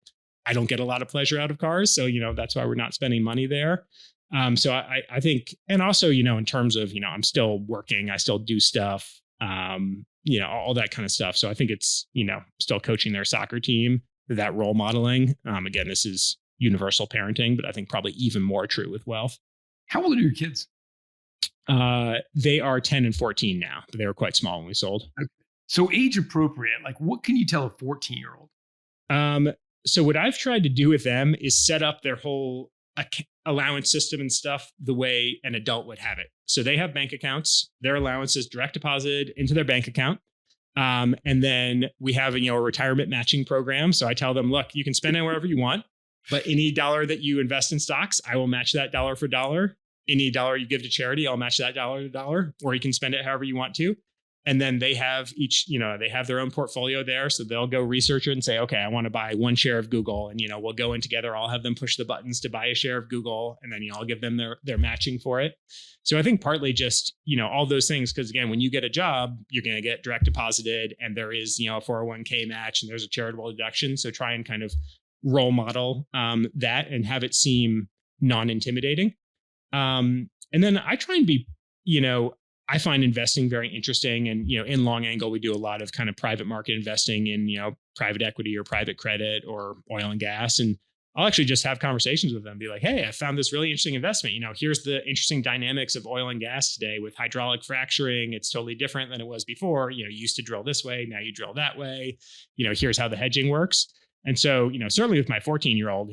I don't get a lot of pleasure out of cars. So, that's why we're not spending money there. So I think, and also, in terms of, I'm still working, I still do stuff. All that kind of stuff. So I think it's, still coaching their soccer team, that role modeling. Again, this is universal parenting, but I think probably even more true with wealth. How old are your kids? They are 10 and 14 now, but they were quite small when we sold. Okay. So age appropriate, like what can you tell a 14-year-old? So what I've tried to do with them is set up their whole allowance system and stuff the way an adult would have it. So they have bank accounts, their allowance is direct deposited into their bank account. And then we have a retirement matching program. So I tell them, look, you can spend it wherever you want, but any dollar that you invest in stocks, I will match that dollar for dollar. Any dollar you give to charity, I'll match that dollar to dollar, or you can spend it however you want to. And then they have they have their own portfolio there. So they'll go research it and say, okay, I want to buy 1 share of Google. And, we'll go in together. I'll have them push the buttons to buy a share of Google. And then, I'll give them their matching for it. So I think partly just, all those things, because again, when you get a job, you're going to get direct deposited and there is, a 401k match and there's a charitable deduction. So try and kind of role model that and have it seem non-intimidating. And then I try and be, I find investing very interesting. And, in Long Angle, we do a lot of kind of private market investing in, private equity or private credit or oil and gas. And I'll actually just have conversations with them, be like, hey, I found this really interesting investment. Here's the interesting dynamics of oil and gas today with hydraulic fracturing. It's totally different than it was before. You used to drill this way. Now you drill that way. Here's how the hedging works. And so, certainly with my 14-year-old,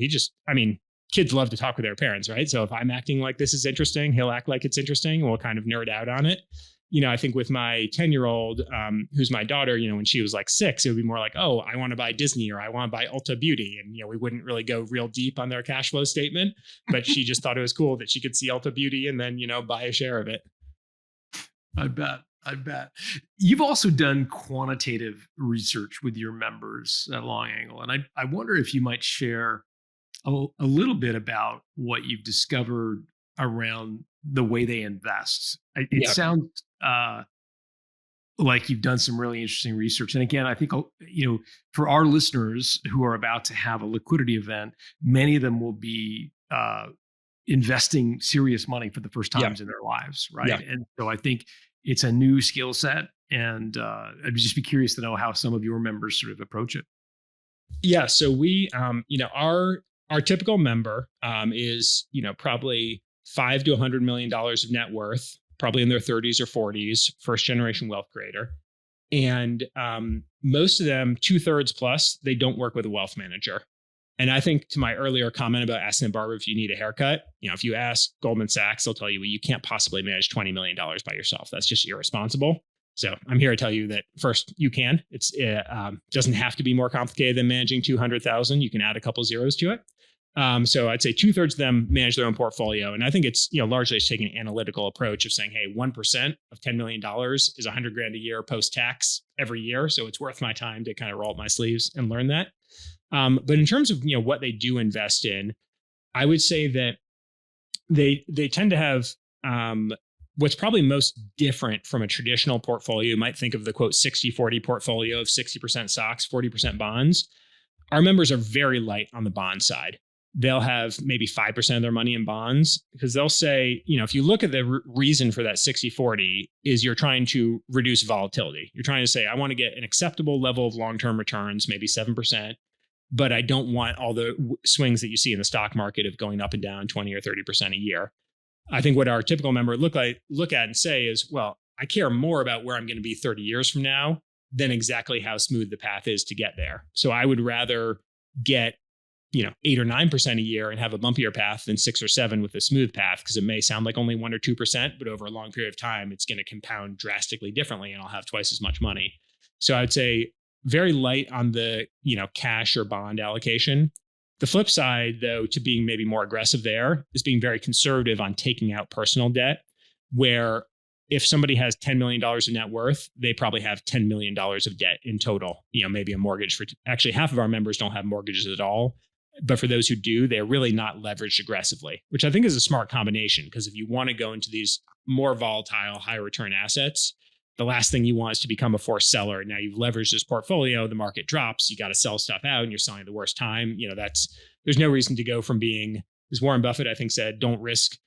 kids love to talk with their parents, right? So if I'm acting like this is interesting, he'll act like it's interesting. We'll kind of nerd out on it. I think with my 10-year-old, who's my daughter, when she was like 6, it would be more like, oh, I want to buy Disney or I want to buy Ulta Beauty. And, we wouldn't really go real deep on their cash flow statement, but she just thought it was cool that she could see Ulta Beauty and then, buy a share of it. I bet. You've also done quantitative research with your members at Long Angle. And I wonder if you might share a little bit about what you've discovered around the way they invest. It sounds like you've done some really interesting research. And again, I think, for our listeners who are about to have a liquidity event, many of them will be investing serious money for the first times in their lives, right? Yeah. And so I think it's a new skill set. And I'd just be curious to know how some of your members sort of approach it. Yeah. So we, our typical member is, probably $5 to $100 million of net worth, probably in their 30s or 40s, first generation wealth creator. And most of them, 2/3 plus, they don't work with a wealth manager. And I think to my earlier comment about asking a barber if you need a haircut, if you ask Goldman Sachs, they'll tell you, well, you can't possibly manage $20 million by yourself. That's just irresponsible. So I'm here to tell you that first, you can. It doesn't have to be more complicated than managing 200,000. You can add a couple zeros to it. So I'd say 2/3 of them manage their own portfolio. And I think it's, largely just taking an analytical approach of saying, hey, 1% of $10 million is $100,000 a year post-tax every year. So it's worth my time to kind of roll up my sleeves and learn that. But in terms of, what they do invest in, I would say that they tend to have, what's probably most different from a traditional portfolio. You might think of the quote 60-40 portfolio of 60% stocks, 40% bonds. Our members are very light on the bond side. They'll have maybe 5% of their money in bonds because they'll say, if you look at the reason for that 60-40 is you're trying to reduce volatility. You're trying to say, I want to get an acceptable level of long-term returns, maybe 7%, but I don't want all the swings that you see in the stock market of going up and down 20 or 30% a year. I think what our typical member look at and say is, well, I care more about where I'm going to be 30 years from now than exactly how smooth the path is to get there. So I would rather get 8 or 9% a year and have a bumpier path than 6 or 7 with a smooth path, because it may sound like only 1 or 2%, but over a long period of time, it's going to compound drastically differently and I'll have twice as much money. So I'd say very light on the, cash or bond allocation. The flip side, though, to being maybe more aggressive there is being very conservative on taking out personal debt, where if somebody has $10 million of net worth, they probably have $10 million of debt in total, maybe a mortgage for, actually half of our members don't have mortgages at all. But for those who do, they're really not leveraged aggressively, which I think is a smart combination, because if you want to go into these more volatile, high return assets, the last thing you want is to become a forced seller. Now you've leveraged this portfolio, the market drops, you got to sell stuff out and you're selling at the worst time. There's no reason to go from being, as Warren Buffett, I think, said, don't risk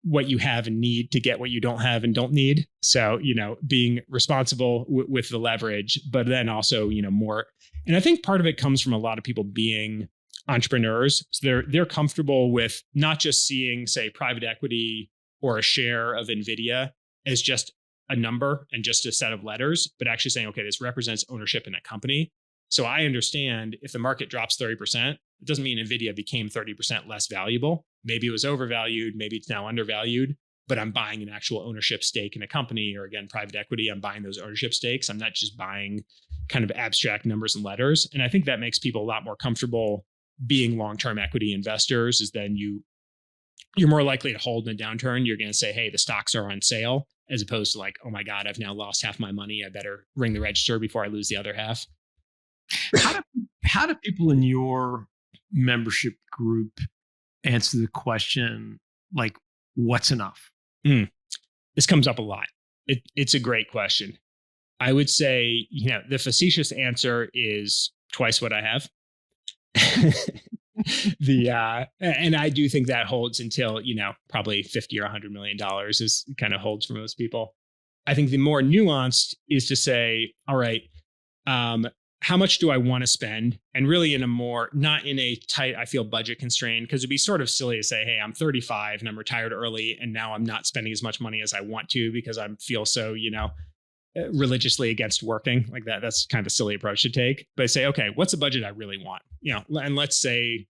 what you have and need to get what you don't have and don't need. So, being responsible with the leverage, but then also, more. And I think part of it comes from a lot of people being entrepreneurs. So they're comfortable with not just seeing, say, private equity or a share of NVIDIA as just a number and just a set of letters, but actually saying, okay, this represents ownership in that company. So I understand if the market drops 30%, it doesn't mean NVIDIA became 30% less valuable. maybe it was overvalued, maybe it's now undervalued, but I'm buying an actual ownership stake in a company, or again, private equity. I'm buying those ownership stakes. I'm not just buying kind of abstract numbers and letters. And I think that makes people a lot more comfortable being long-term equity investors, is then you're more likely to hold in a downturn. You're going to say, hey, the stocks are on sale, as opposed to like, oh my God, I've now lost half my money. I better ring the register before I lose the other half. How do people in your membership group answer the question, like, what's enough? This comes up a lot. It's a great question. I would say, the facetious answer is twice what I have. And I do think that holds until, probably 50 or $100 million is kind of holds for most people. I think the more nuanced is to say, all right, how much do I want to spend? And really in a more, not in a tight, I feel budget constrained, because it'd be sort of silly to say, hey, I'm 35 and I'm retired early, and now I'm not spending as much money as I want to because I feel so, religiously against working like that. That's kind of a silly approach to take. But I say, okay, what's a budget I really want? And let's say,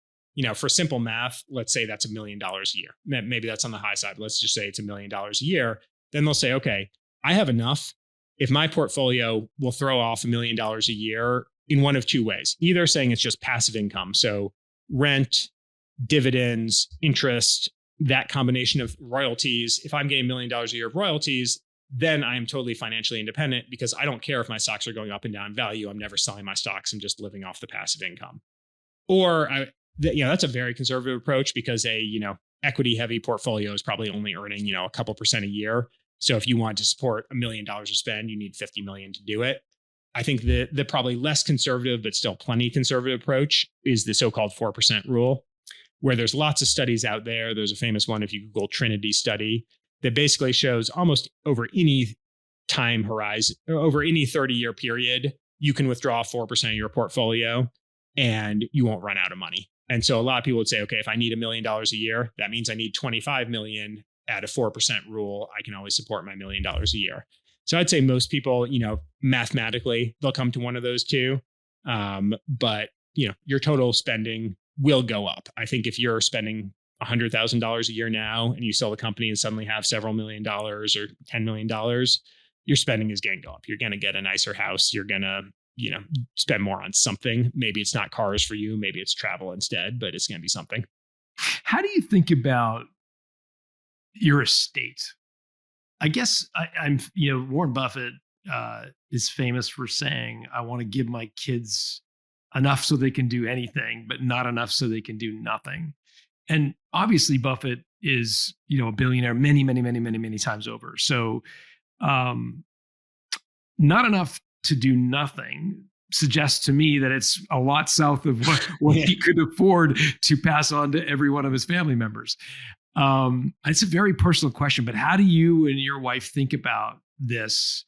for simple math, let's say that's $1 million a year. Maybe that's on the high side. Let's just say it's $1 million a year. Then they'll say, okay, I have enough. If my portfolio will throw off $1 million a year in one of two ways, either saying it's just passive income, so rent, dividends, interest, that combination of royalties. If I'm getting $1 million a year of royalties, then I am totally financially independent, because I don't care if my stocks are going up and down in value. I'm never selling my stocks. I'm just living off the passive income. Or that's a very conservative approach, because equity heavy portfolio is probably only earning, a couple percent a year. So if you want to support $1 million of spend, you need 50 million to do it. I think the probably less conservative, but still plenty conservative approach is the so-called 4% rule, where there's lots of studies out there. There's a famous one, if you Google Trinity study, that basically shows almost over any time horizon, over any 30-year period, you can withdraw 4% of your portfolio and you won't run out of money. And so a lot of people would say, okay, if I need $1 million a year, that means I need 25 million at a 4% rule. I can always support my $1 million a year. So I'd say most people, mathematically, they'll come to one of those two. But your total spending will go up. I think if you're spending $100,000 a year now and you sell the company and suddenly have several $1 million or $10 million, your spending is going to go up. You're going to get a nicer house. You're going to, spend more on something. Maybe it's not cars for you. Maybe it's travel instead, but it's going to be something. How do you think about your estate? I guess I'm, Warren Buffett is famous for saying, I want to give my kids enough so they can do anything, but not enough so they can do nothing. And obviously Buffett is, a billionaire many, many, many, many, many times over. So not enough to do nothing suggests to me that it's a lot south of what he could afford to pass on to every one of his family members. It's a very personal question, but how do you and your wife think about this?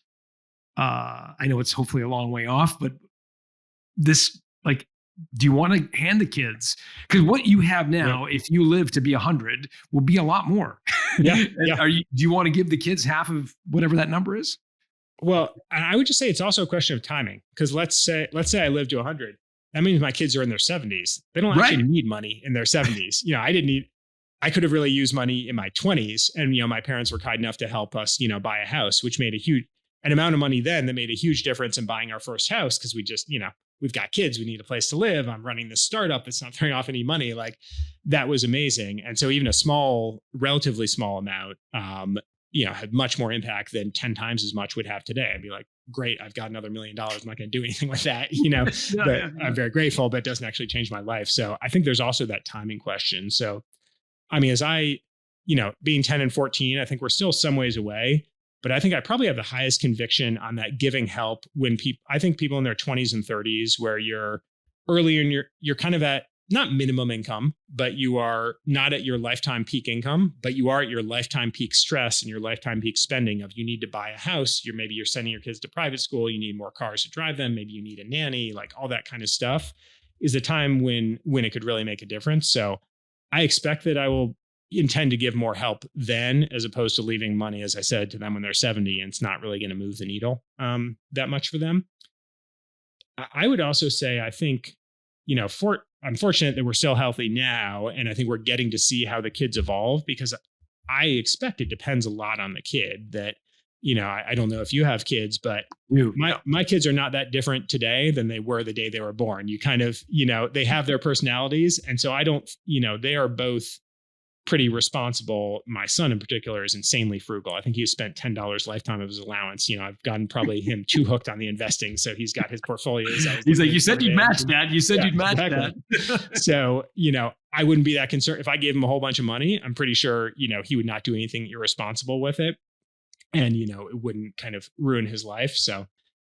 I know it's hopefully a long way off, but this, do you want to hand the kids? Because what you have now, if you live to be 100, will be a lot more. Yeah. Do you want to give the kids half of whatever that number is? Well, I would just say it's also a question of timing, because let's say I live to 100. That means my kids are in their 70s. They don't actually need money in their 70s. I could have really used money in my 20s, and my parents were kind enough to help us, buy a house, which made an amount of money then that made a huge difference in buying our first house, because we just, we've got kids, we need a place to live. I'm running this startup that's not throwing off any money. That was amazing. And so even a relatively small amount, had much more impact than 10 times as much would have today. I'd be like, great, I've got another $1 million. I'm not going to do anything with that, but I'm very grateful, but it doesn't actually change my life. So I think there's also that timing question. So, as I, being 10 and 14, I think we're still some ways away, but I think I probably have the highest conviction on that giving help when I think people in their 20s and 30s, where you're earlier in you're kind of at not minimum income, but you are not at your lifetime peak income, but you are at your lifetime peak stress and your lifetime peak spending of, you need to buy a house. Maybe you're sending your kids to private school. You need more cars to drive them. Maybe you need a nanny, all that kind of stuff is a time when it could really make a difference. So I expect that I will intend to give more help then, as opposed to leaving money, as I said, to them when they're 70, and it's not really going to move the needle that much for them. I would also say, I think, I'm fortunate that we're still healthy now. And I think we're getting to see how the kids evolve, because I expect it depends a lot on the kid. That, I don't know if you have kids, but my kids are not that different today than they were the day they were born. You kind of, they have their personalities. And so I don't, they are both pretty responsible. My son in particular is insanely frugal. I think he spent $10 lifetime of his allowance. I've gotten probably him too hooked on the investing. So he's got his portfolios. He's like, you said you'd match that. You said you'd match that. So, I wouldn't be that concerned. If I gave him a whole bunch of money, I'm pretty sure, he would not do anything irresponsible with it. And, it wouldn't kind of ruin his life. So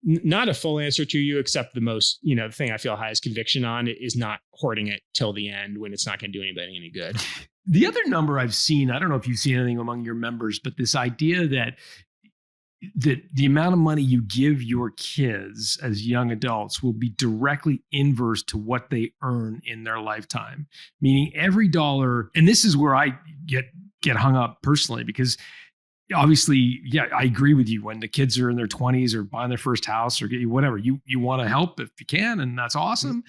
not a full answer to you, except the most, the thing I feel highest conviction on is not hoarding it till the end when it's not going to do anybody any good. The other number I've seen, I don't know if you've seen anything among your members, but this idea that the amount of money you give your kids as young adults will be directly inverse to what they earn in their lifetime. Meaning every dollar, and this is where I get hung up personally, because obviously, yeah, I agree with you. When the kids are in their 20s or buying their first house or whatever, you want to help if you can, and that's awesome.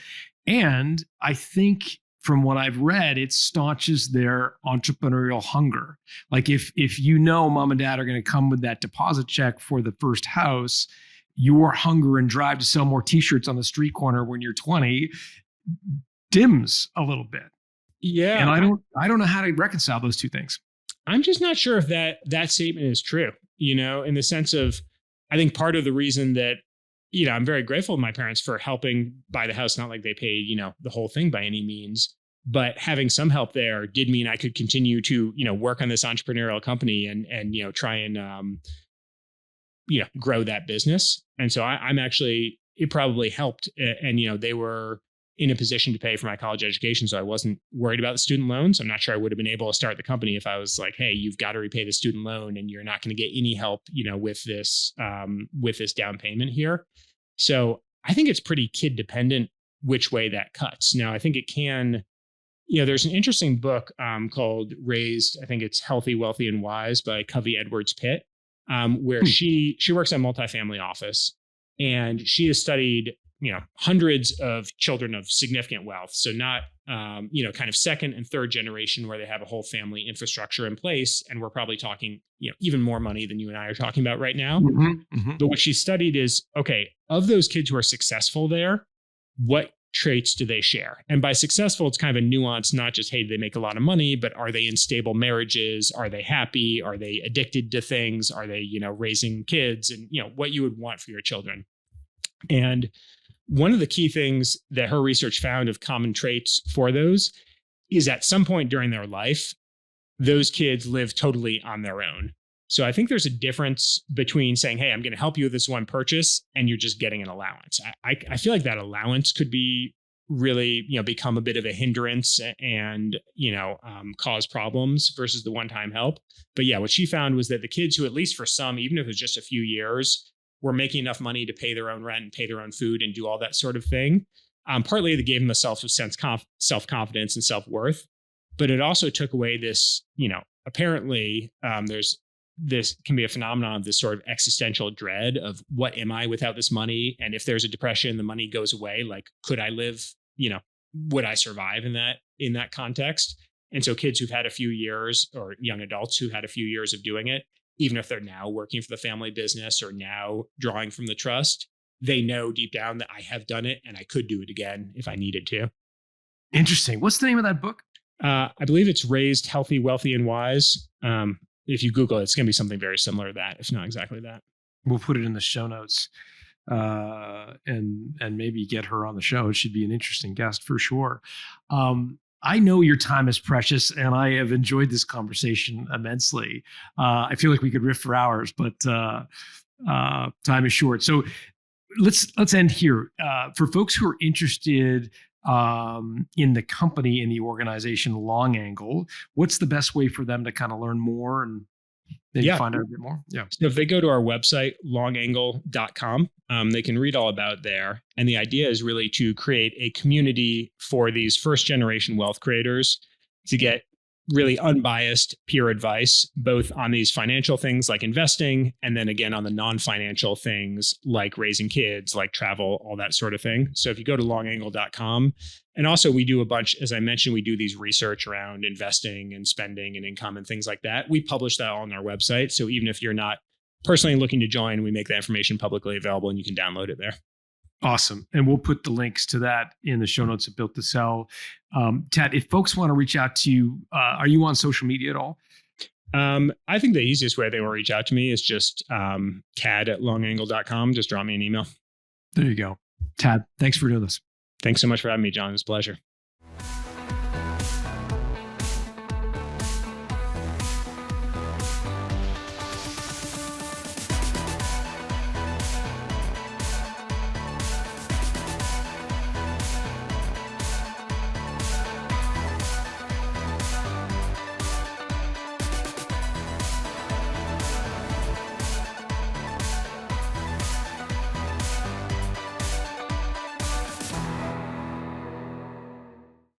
And I think from what I've read, it staunches their entrepreneurial hunger. Like if mom and dad are going to come with that deposit check for the first house, your hunger and drive to sell more t-shirts on the street corner when you're 20 dims a little bit. Yeah. And I don't know how to reconcile those two things. I'm just not sure if that statement is true, in the sense of, I think part of the reason that, I'm very grateful to my parents for helping buy the house. Not like they paid, the whole thing by any means, but having some help there did mean I could continue to, work on this entrepreneurial company and try and, grow that business. And so I'm actually, it probably helped. And, they were in a position to pay for my college education. So I wasn't worried about the student loans. I'm not sure I would have been able to start the company if I was like, hey, you've got to repay the student loan and you're not going to get any help, with this down payment here. So I think it's pretty kid dependent which way that cuts. Now, I think it can, there's an interesting book called Raised, I think it's Healthy, Wealthy, and Wise by Covey Edwards Pitt, where she works on multifamily office, and she has studied hundreds of children of significant wealth. So not, kind of second and third generation where they have a whole family infrastructure in place. And we're probably talking, even more money than you and I are talking about right now. Mm-hmm, mm-hmm. But what she studied is, okay, of those kids who are successful there, what traits do they share? And by successful, it's kind of a nuance, not just, hey, they make a lot of money, but are they in stable marriages? Are they happy? Are they addicted to things? Are they, raising kids and, what you would want for your children? And one of the key things that her research found of common traits for those is at some point during their life, those kids live totally on their own. So I think there's a difference between saying, hey, I'm going to help you with this one purchase, and you're just getting an allowance. I feel like that allowance could be really, become a bit of a hindrance and, cause problems versus the one-time help. But yeah, what she found was that the kids who, at least for some, even if it was just a few years, were making enough money to pay their own rent and pay their own food and do all that sort of thing. Partly they gave them a self-confidence and self-worth, but it also took away this, apparently this can be a phenomenon of this sort of existential dread of what am I without this money? And if there's a depression, the money goes away. Like, could I live, would I survive in that context? And so kids who've had a few years, or young adults who had a few years of doing it, even if they're now working for the family business or now drawing from the trust, they know deep down that I have done it and I could do it again if I needed to. Interesting. What's the name of that book? I believe it's Raised, Healthy, Wealthy, and Wise. If you Google it, it's going to be something very similar to that, if not exactly that. We'll put it in the show notes and maybe get her on the show. She'd be an interesting guest for sure. I know your time is precious, and I have enjoyed this conversation immensely. I feel like we could riff for hours, but time is short. So let's end here. For folks who are interested in the company, in the organization Long Angle, what's the best way for them to kind of learn more and maybe find out a bit more? Yeah. So if they go to our website, longangle.com, they can read all about it there. And the idea is really to create a community for these first generation wealth creators to get really unbiased peer advice, both on these financial things like investing, and then again on the non-financial things like raising kids, like travel, all that sort of thing. So if you go to longangle.com, and also we do a bunch, as I mentioned, we do these research around investing and spending and income and things like that. We publish that all on our website. So even if you're not personally looking to join, we make that information publicly available and you can download it there. Awesome. And we'll put the links to that in the show notes of Built to Sell. Tad, if folks want to reach out to you, are you on social media at all? I think the easiest way they will reach out to me is just tad@longangle.com. Just drop me an email. There you go. Tad, thanks for doing this. Thanks so much for having me, John. It's a pleasure.